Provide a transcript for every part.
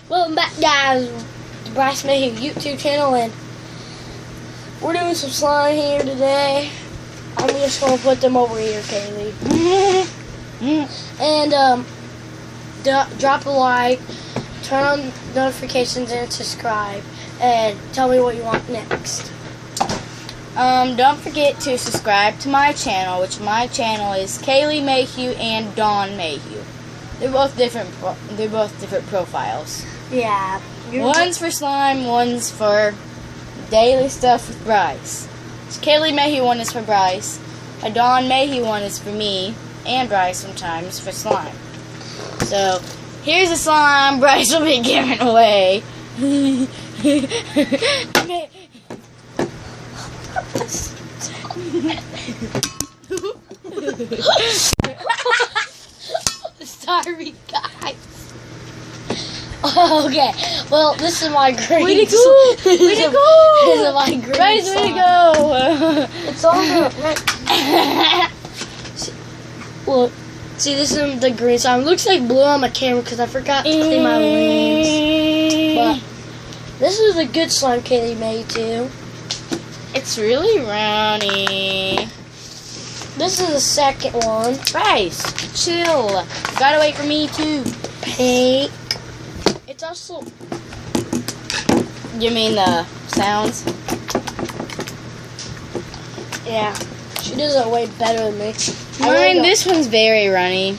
Welcome back, guys, to Bryce Mayhew YouTube channel, and we're doing some slime here today. I'm just going to put them over here, Kaylee. And drop a like, turn on notifications, and subscribe. And tell me what you want next. Don't forget to subscribe to my channel, which my channel is Kaylee Mayhew and Dawn Mayhew. They're both different profiles. Yeah. One's for slime, one's for daily stuff with Bryce. So Kaylee Mayhew one is for Bryce. A Dawn Mayhew one is for me and Bryce sometimes for slime. So here's the slime Bryce will be giving away. Sorry, guys. Okay, well, this is my green. Way to go! Way to go! This is my green. Bryce, way to go! It's all right. Look, see, this is the green slime. It looks like blue on my camera because I forgot to clean my wings. But this is a good slime Kaylee made too. It's really roundy. This is the second one. Bryce, chill. You gotta wait for me too. Pink. It's also. You mean the sounds? Yeah. She does it way better than me. Mine, this one's very runny.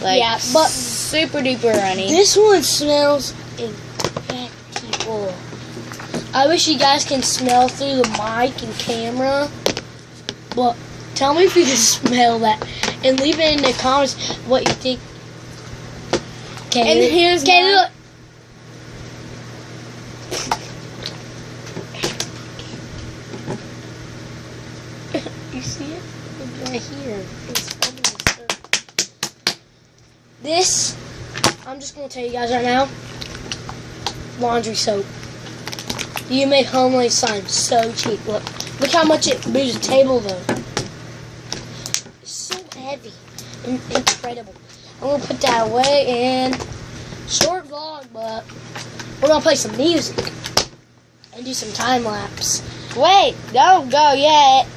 Like, yeah, but super duper runny. This one smells incredible. I wish you guys can smell through the mic and camera. But tell me if you can smell that. And leave it in the comments what you think. Okay, and here's look. You see it? It's right here. This, I'm just going to tell you guys right now, laundry soap. You make homemade slime so cheap. Look how much it moves the table though. It's so heavy and incredible. I'm going to put that away, and short vlog, but we're going to play some music and do some time lapse. Wait, don't go yet.